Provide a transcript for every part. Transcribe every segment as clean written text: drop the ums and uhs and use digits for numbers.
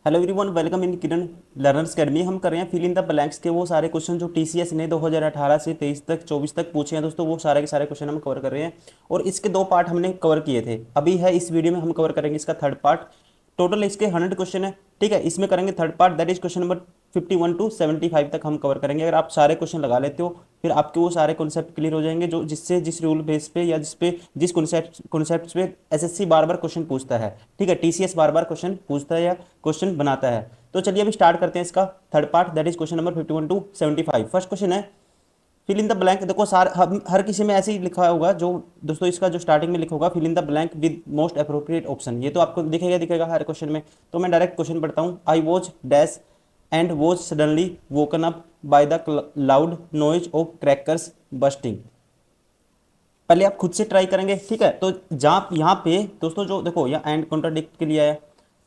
Hello everyone, welcome in Kiran learners academy. हम कर रहे हैं फिल इन द ब्लैंक्स के वो सारे क्वेश्चन जो टीसीएस ने 2018 से 23 तक 24 तक पूछे हैं दोस्तों। वो सारे के सारे क्वेश्चन हम कवर कर रहे हैं और इसके दो पार्ट हमने कवर किए थे। अभी है इस वीडियो में हम कवर करेंगे इसका थर्ड पार्ट। टोटल इसके 100 क्वेश्चन है, ठीक है। इसमें करेंगे third part, that is question number 51 to 75 तक हम कवर करेंगे। अगर आप सारे क्वेश्चन लगा लेते हो फिर आपके वो सारे कॉन्सेप्ट क्लियर हो जाएंगे, जो जिससे जिस रूल बेस पे या जिस कॉन्सेप्ट पे एसएससी बार बार क्वेश्चन पूछता है, ठीक है। टीसीएस बार बार क्वेश्चन पूछता है या क्वेश्चन बनाता है। तो चलिए अभी स्टार्ट करते हैं इसका third part, that is question number 51 to 75। First question है फिल इन द ब्लैंक। देखो हर किसी में ऐसे ही लिखा होगा जो दोस्तों, इसका जो स्टार्टिंग में लिखा होगा fill in the blank with most appropriate option, ये तो आपको दिखेगा दिखेगा हर क्वेश्चन में। तो मैं डायरेक्ट क्वेश्चन पढ़ता हूँ। I was dash and was suddenly woken up by the loud noise of crackers bursting. पहले आप खुद से ट्राई करेंगे, ठीक है। तो जहाँ यहाँ पे दोस्तों जो देखो यहाँ एंड कॉन्ट्राडिक्ट के लिए आया,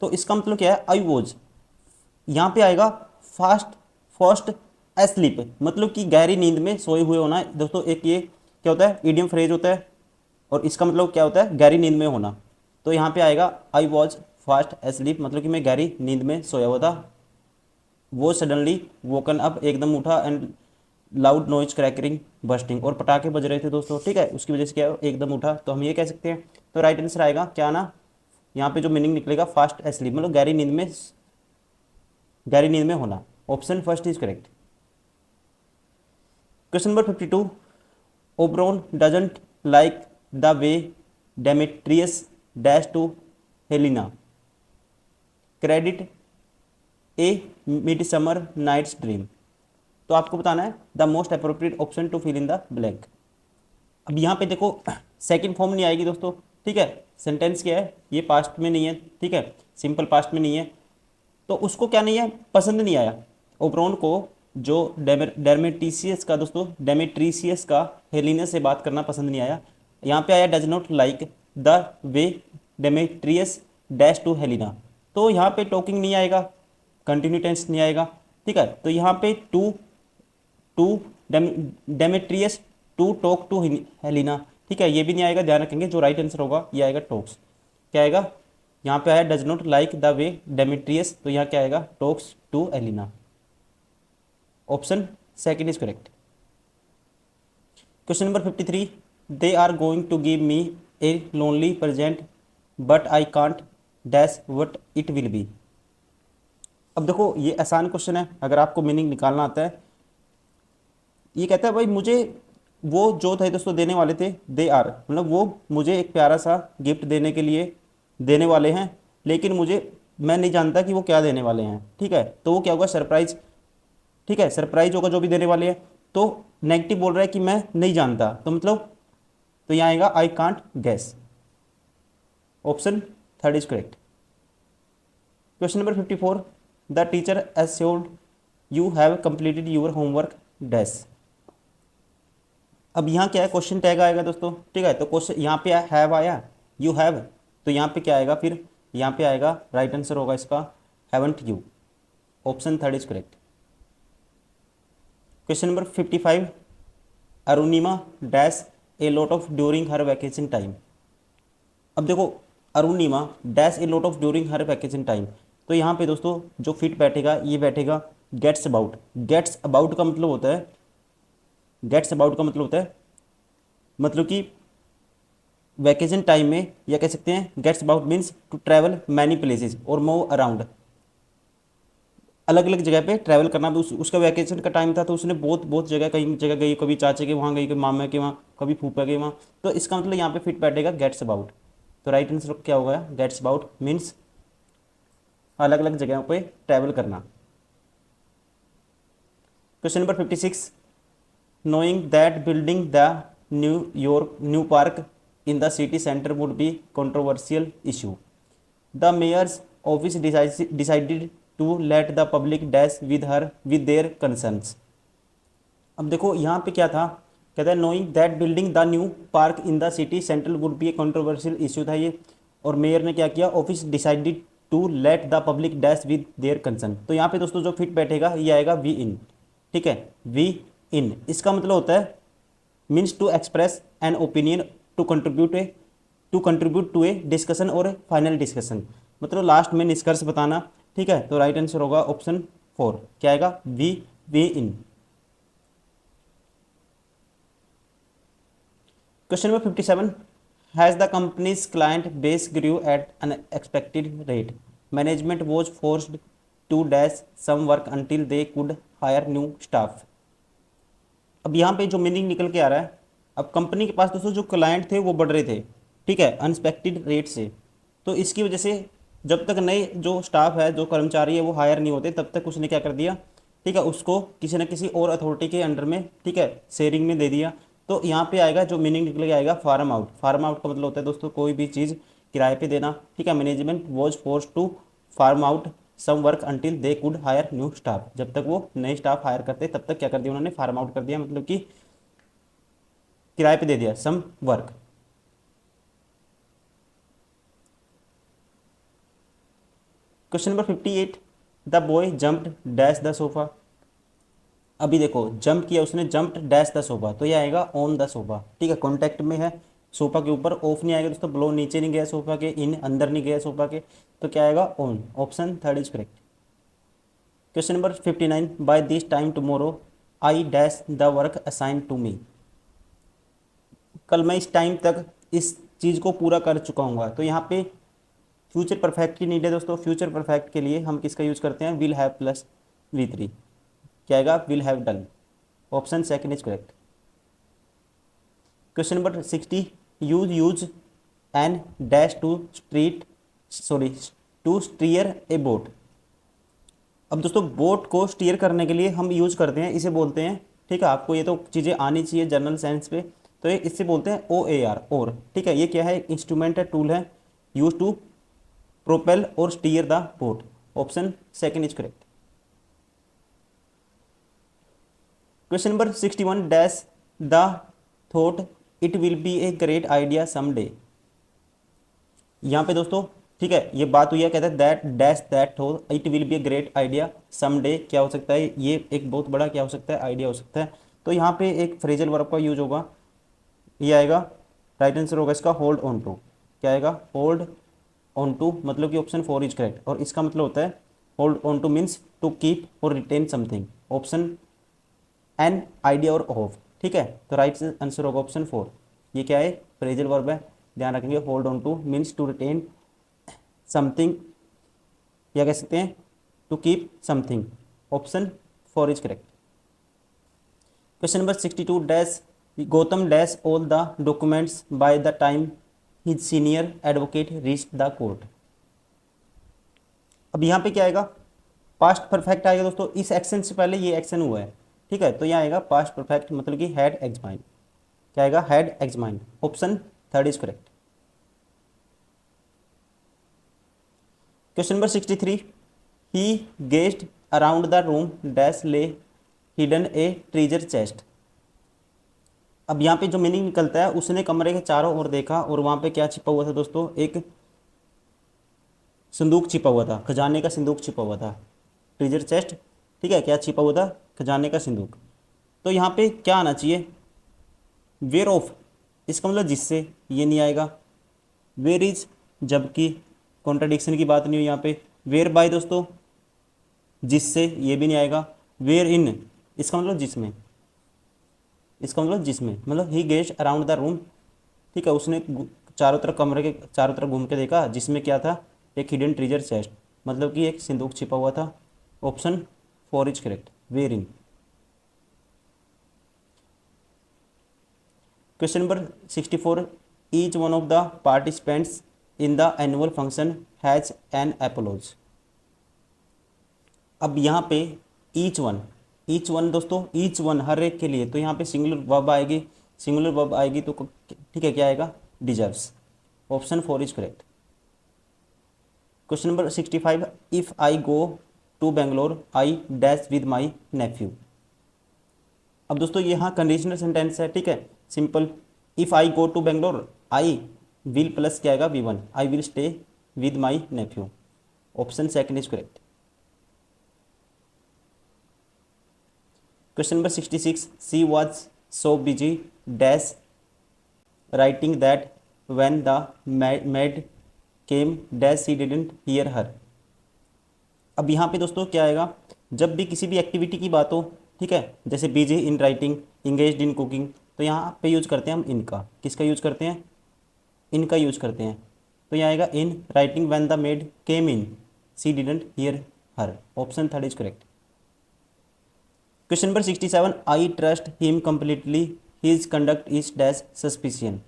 तो इसका मतलब क्या है? आई वॉज यहाँ पे आएगा फास्ट फर्स्ट एस्लीप, मतलब कि गहरी नींद में सोए हुए होना दोस्तों। एक ये क्या होता है? इडियम फ्रेज होता है और इसका मतलब क्या होता है? गहरी नींद में होना। तो यहाँ पे आएगा आई वॉज फास्ट एस्लीप, मतलब कि मैं गहरी नींद में सोया हुआ था। वो सडनली वोकन अप, एकदम उठा, एंड लाउड नॉइज क्रैकरिंग बस्टिंग, और पटाखे बज रहे थे दोस्तों, ठीक है। उसकी वजह से क्या है? एकदम उठा, तो हम ये कह सकते हैं। तो राइट आंसर आएगा क्या ना, यहाँ पे जो मीनिंग निकलेगा फास्ट एस्लीप, मतलब गहरी नींद में होना। Option first is correct. Question number 52। Oberon doesn't like the way Demetrius dash to Helena credit a midsummer night's dream. तो आपको बताना है the most appropriate option to fill in the blank. अब यहाँ पे देखो सेकंड फॉर्म नहीं आएगी दोस्तों, ठीक है। सेंटेंस क्या है? ये पास्ट में नहीं है, ठीक है, सिंपल पास्ट में नहीं है। तो उसको क्या नहीं है? पसंद नहीं आया ओब्रोन को, जो डेमेट्रियस का दोस्तों, डेमेट्रियस का हेलिना से बात करना पसंद नहीं आया। यहाँ पे आया does not like the way Demetrius dash to Helena. तो यहाँ पे टॉकिंग नहीं आएगा, कंटिन्यू टेंस नहीं आएगा, ठीक है। तो यहाँ पे to to Demetrius to talk to Helena, ठीक है, ये भी नहीं आएगा। ध्यान रखेंगे जो राइट आंसर होगा ये आएगा टॉक्स। क्या आएगा? यहाँ पे आया does not like the way Demetrius, तो यहाँ क्या आएगा? Talks to Elena. Option second is correct. Question number 53। They are going to give me a lonely present but I can't dash what it will be. अब देखो ये आसान question है, अगर आपको मीनिंग निकालना आता है। ये कहता है भाई मुझे वो जो थे दोस्तों देने वाले थे, दे आर मतलब वो मुझे एक प्यारा सा गिफ्ट देने के लिए देने वाले हैं, लेकिन मैं नहीं जानता कि वो क्या देने वाले हैं, ठीक है। तो वो क्या होगा? सरप्राइज, ठीक है, सरप्राइज होगा जो भी देने वाले हैं। तो नेगेटिव बोल रहा है कि मैं नहीं जानता, तो मतलब तो यहाँ आएगा I can't gas. Option third is correct. Question number 54। The teacher assured you have completed your homework dash. अब यहाँ क्या है? क्वेश्चन टैग आएगा दोस्तों, ठीक है। तो क्वेश्चन यहाँ पे हैव आया, यू हैव, तो यहाँ पे क्या आएगा? फिर यहाँ पे आएगा राइट आंसर होगा इसका haven't you. Option third is correct. Question number 55। Arunima dash a lot of during her vacation time. अब देखो Arunima dash a lot of during her vacation time, तो यहाँ पे दोस्तों जो फिट बैठेगा ये बैठेगा गेट्स अबाउट। गेट्स अबाउट का मतलब होता है, गेट्स अबाउट का मतलब होता है, मतलब कि वैकेशन टाइम में, या कह सकते हैं gets about means to travel many places और मूव अराउंड, अलग अलग जगह पे ट्रैवल करना। उसका वैकेशन का टाइम था तो उसने बहुत बहुत जगह, कहीं जगह गई, कभी चाचे के वहाँ गई, कभी मामा के वहाँ, कभी फूफा के वहाँ। तो इसका मतलब यहाँ पे फिट बैठेगा गेट्स अबाउट। तो राइट आंसर क्या होगा? गेट्स अबाउट मीन्स अलग अलग जगहों पे ट्रैवल करना। Question number 56। knowing that building the new park in the city center would be controversial issue, the mayor's office decided to let the public dash with their concerns। अब देखो यहाँ पे क्या था? कहता है knowing that building the new park in the city central would be a controversial issue था ये, और मेयर ने क्या किया? Office decided to let the public dash with their concern. तो यहाँ पे दोस्तों जो फिट बैठेगा ये आएगा वी इन, ठीक है, वी इन। इसका मतलब होता है means to express an opinion, to contribute to a discussion और फाइनल डिस्कशन, मतलब लास्ट में निष्कर्ष बताना, ठीक है, तो राइट आंसर होगा ऑप्शन 4, क्या आएगा, we weigh in. Question number 57, has the company's client base grew at an unexpected rate, management was forced to dash some work until they could hire new staff. अब यहाँ पे जो meaning निकल के आ रहा है, अब कंपनी के पास दोस्तों जो क्लाइंट थे वो बढ़ रहे थे, ठीक है, अनएक्सपेक्टेड रेट से, तो इसकी वजह से जब तक नए जो स्टाफ है, जो कर्मचारी है वो हायर नहीं होते, तब तक उसने क्या कर दिया, ठीक है, उसको किसी न किसी और अथॉरिटी के अंडर में, ठीक है, शेयरिंग में दे दिया। तो यहाँ पे आएगा जो मीनिंग निकल के आएगा फार्म आउट। फार्म आउट का मतलब होता है दोस्तों कोई भी चीज़ किराए पे देना, ठीक है। Management was force to farm out some work until they could hire new staff, जब तक वो नए स्टाफ हायर करते तब तक क्या कर दिया उन्होंने, फार्म आउट कर दिया, मतलब कि किराए पे दे दिया some work. Question number 58, the boy jumped dash the sofa. अभी देखो जंप किया उसने, जंप्ड डैश द सोफा, तो ये आएगा ऑन द सोफा, ठीक है, कॉन्टैक्ट में है सोफा के ऊपर, ऑफ नहीं आएगा दोस्तों, ब्लो नीचे नहीं गया सोफा के, इन अंदर नहीं गया सोफा के, तो क्या आएगा, on, option 3 is correct. Question number 59, by this time tomorrow I dash the work assign to me. कल मैं इस टाइम तक इस चीज़ को पूरा कर चुका हूँ, तो यहाँ पे फ्यूचर परफेक्ट की नीड है दोस्तों। फ्यूचर परफेक्ट के लिए हम किसका यूज करते हैं, विल हैव प्लस V3, क्या आएगा, will have done, option 2 is correct. Question number 60, use use an dash to street sorry to steer a boat. अब दोस्तों बोट को स्टीयर करने के लिए हम यूज करते हैं, इसे बोलते हैं, ठीक है, आपको ये तो चीज़ें आनी चाहिए जनरल साइंस पे, तो ये इससे बोलते हैं OAR, और, ठीक है, ये क्या है, इंस्ट्रूमेंट है, टूल है, यूज टू प्रोपेल और steer the boat, option 2 is correct. Question number 61, dash the thought it will be a great idea some day. यहाँ पे दोस्तों, ठीक है, ये बात हुई है, कहता है that dash that thought it will be a great idea some day, क्या हो सकता है, ये एक बहुत बड़ा क्या हो सकता है, आइडिया हो सकता है। तो यहाँ पे एक फ्रेजल वर्ब का यूज होगा, ये आएगा, राइट आंसर होगा इसका होल्ड ऑन टू, क्या आएगा, होल्ड ऑन टू, मतलब कि ऑप्शन 4 इज करेक्ट, और इसका मतलब होता है hold on to means to keep or retain something, option an idea or hope, ठीक है, तो राइट आंसर होगा ऑप्शन 4। ये क्या है, फ्रेजल वर्ब है, ध्यान रखेंगे, hold on to means to retain something, या कह सकते हैं to keep something, option 4 is correct. Question number 62, dash Gautam dash all the documents by the time his senior advocate reach the court. अब यहाँ पे क्या आएगा, पास्ट परफेक्ट आएगा दोस्तों, इस एक्शन से पहले ये एक्शन हुआ है, ठीक है, तो यहाँ आएगा पास्ट परफेक्ट, मतलब कि हैड एग्जामाइंड, क्या आएगा, had examined, option 3 is correct. Question number 63, he gazed around the room dash ले हिडन ए ट्रेजर चेस्ट। अब यहाँ पे जो मीनिंग निकलता है, उसने कमरे के चारों ओर देखा और वहाँ पे क्या छिपा हुआ था दोस्तों, एक संदूक छिपा हुआ था, खजाने का संदूक छिपा हुआ था, ट्रेजर चेस्ट, ठीक है, क्या छिपा हुआ था, खजाने का संदूक। तो यहाँ पे क्या आना चाहिए, वेयर ऑफ, इसका मतलब जिससे, ये नहीं आएगा, वेयर इज, जबकि कॉन्ट्राडिक्शन की बात नहीं हुई यहाँ पे, वेयर बाय दोस्तों, जिससे, ये भी नहीं आएगा, वेयर इन, इसका मतलब जिसमें, इसका मतलब जिसमें, मतलब ही गेज अराउंड द रूम, ठीक है, उसने चारों तरफ, कमरे के चारों तरफ घूम के देखा, जिसमें क्या था, एक हिडन ट्रेजर चेस्ट, मतलब कि एक सिंदूक छिपा हुआ था, option 4 is correct, wherein. Question number 64, each one of the participants in the annual function has an apology. अब यहाँ पे ईच वन दोस्तों, ईच वन हर एक के लिए, तो यहाँ पे सिंगुलर वर्ब आएगी, सिंगुलर वर्ब आएगी तो ठीक है, क्या आएगा, deserves, option 4 is correct. Question number 65, if I go to Bangalore I dash with my nephew. अब दोस्तों यहाँ कंडीशनल सेंटेंस है, ठीक है, simple, if I go to Bangalore I will plus क्या आएगा, V1, I will stay with my nephew, option 2 is correct. Question number 66, she was so busy dash writing that when the maid came dash she didn't hear her. अब यहाँ पे दोस्तों क्या आएगा, जब भी किसी भी एक्टिविटी की बात हो, ठीक है, जैसे busy in writing, engaged in cooking, तो यहाँ पे यूज करते हैं हम इनका। किसका यूज करते हैं? इनका यूज करते हैं। तो यहाँ आएगा in writing when the made came in C didn't hear her. Option third is correct. Question number 67, I trust him completely, his conduct is dash suspicion.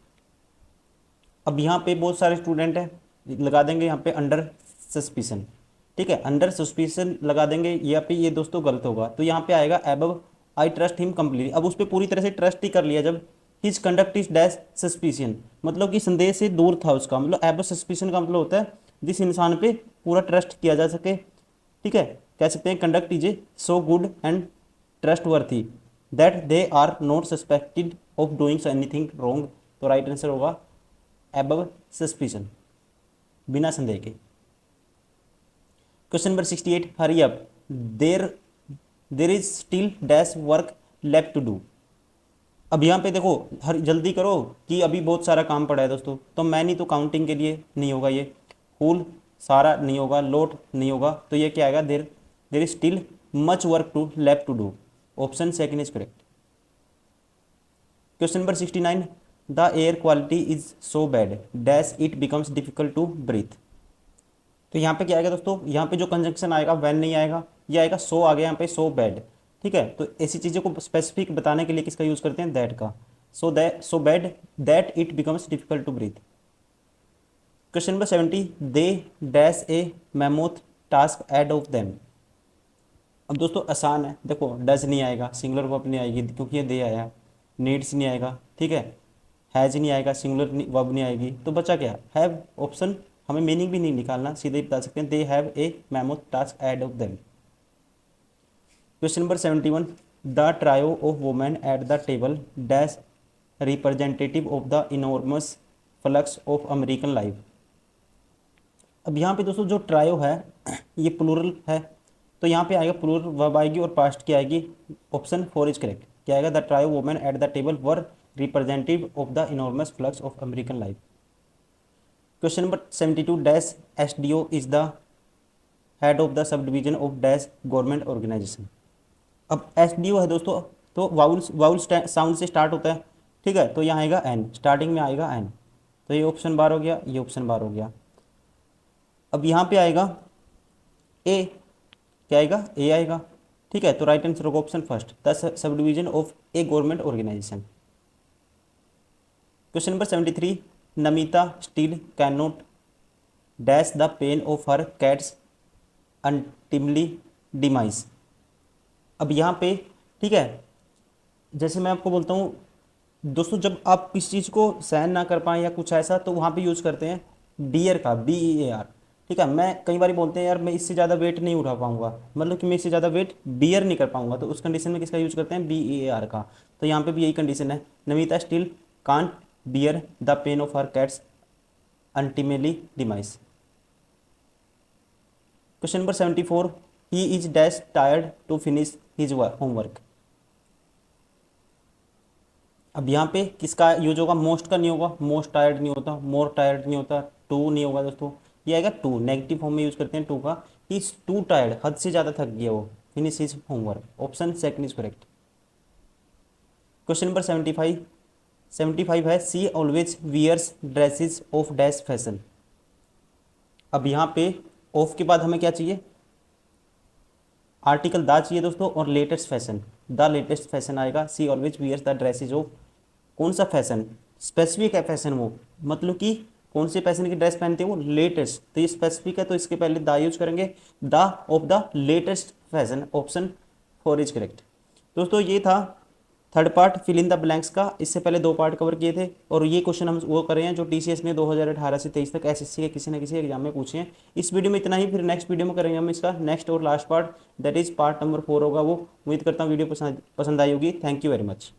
अब यहाँ पे बहुत सारे स्टूडेंट हैं, लगा देंगे यहाँ पे अंडर सस्पिशन, ठीक है, अंडर सस्पिशन लगा देंगे, यहाँ पे ये दोस्तों गलत होगा। तो यहाँ पे आएगा above I trust him completely. अब उस पर पूरी तरह से ट्रस्ट ही कर लिया जब his conduct is dash suspicion, मतलब कि संदेह से दूर था उसका, मतलब एबव सस्पिशन का मतलब होता है जिस इंसान पे पूरा ट्रस्ट किया जा सके, ठीक है, कह सकते हैं conduct is a so good and trust worthy that they are not suspected of doing anything wrong. तो राइट आंसर होगा एबव सस्पिशन, बिना संदेह के। Question number 68, hurry up, there there is still dash work left to do. अब यहाँ पे देखो, हर जल्दी करो कि अभी बहुत सारा काम पड़ा है दोस्तों। तो मैनी तो काउंटिंग के लिए नहीं होगा, ये फुल सारा नहीं होगा, लोट नहीं होगा, तो ये क्या आएगा, there there is still much work to left to do. Option second is correct. Question number 69, the air quality is so bad dash it becomes difficult to breathe. तो यहाँ पे क्या आएगा दोस्तों, यहाँ पे जो कंजंक्शन आएगा वैन नहीं आएगा, ये आएगा सो आ गया यहाँ पे, सो बैड, ठीक है। तो ऐसी चीज़ों को स्पेसिफिक बताने के लिए किसका यूज़ करते हैं, दैट का। So bad that it becomes difficult to breathe. Question number 70, they dash a mammoth task ahead of them. अब दोस्तों आसान है, देखो डज नहीं आएगा, सिंगुलर वर्ब नहीं आएगी क्योंकि ये दे आया, नीड्स नहीं आएगा, ठीक है, हैज नहीं आएगा, सिंगुलर वर्ब नहीं आएगी, तो बचा क्या, हैव। ऑप्शन हमें मीनिंग भी नहीं निकालना, सीधे ही बता सकते हैं, they have a mammoth task ahead of them. Question number 71, the trio of women at the table dash representative of the enormous flux of American life. अब यहाँ पे दोस्तों जो ट्रायो है ये प्लूरल है, तो यहाँ पे आएगा प्लूरल वर्ब आएगी और पास्ट की आएगी। Option four is correct. क्या आएगा, the trio women at the table were representative of the enormous flux of American life. Question number 72, dash SDO is the head of the sub division of dash government organisation. अब SDO है दोस्तों, तो vowel sound से start होता है, ठीक है, तो यहाँ आएगा एन, स्टार्टिंग में आएगा एन, तो ये ऑप्शन बार हो गया, ये ऑप्शन बार हो गया। अब यहाँ पे आएगा ए, क्या आएगा, ए आएगा, ठीक है, तो राइट आंसर होगा option first, the sub division of a government organization. Question number 73, Namita still can not dash the pen of her cats ultimately demise. अब यहाँ पे, ठीक है, जैसे मैं आपको बोलता हूँ दोस्तों, जब आप किसी चीज़ को सहन ना कर पाएँ या कुछ ऐसा, तो वहाँ पे यूज़ करते हैं बियर का, BEAR, ठीक है। मैं कई बार बोलते हैं यार मैं इससे ज़्यादा वेट नहीं उठा पाऊंगा, मतलब कि मैं इससे ज़्यादा वेट बियर नहीं कर पाऊंगा, तो उस कंडीशन में किसका यूज़ करते हैं, BEAR का। तो यहाँ पे भी यही कंडीशन है, Namita still can't bear the pen of her cat's ultimately demise. Question number 74, he is dash tired to finish his homework. अब यहाँ पे किसका यूज होगा, मोस्ट का नहीं होगा, मोस्ट टायर्ड नहीं होता, मोर टायर्ड नहीं होता, टू नहीं होगा दोस्तों, ये आएगा टू, नेगेटिव फॉर्म में यूज करते हैं टू का। ही इज टू टायर्ड, हद से ज़्यादा थक गया वो, finish his homework. Option second is correct. Question number 75 है, she always wears dresses of dash fashion. अब यहाँ पे ऑफ के बाद हमें क्या चाहिए, आर्टिकल द चाहिए दोस्तों, और latest fashion, the latest fashion आएगा, she always wears the dresses of, कौन सा फैशन, स्पेसिफिक है फैशन वो, मतलब कि कौन से फैशन की ड्रेस पहनते हैं वो, लेटेस्ट, तो ये स्पेसिफिक है, तो इसके पहले द यूज करेंगे, the of the latest fashion. Option four is correct. दोस्तों ये था third part fill in the blanks का, इससे पहले दो पार्ट कवर किए थे, और ये क्वेश्चन हम वो कर रहे हैं जो TCS ने 2018 से 23 तक SSC के किसी न किसी एग्जाम में पूछे हैं। इस वीडियो में इतना ही, फिर नेक्स्ट वीडियो में करेंगे हम इसका नेक्स्ट और last part, that is part number 4 होगा वो। उम्मीद करता हूँ वीडियो पसंद आई होगी। Thank you very much.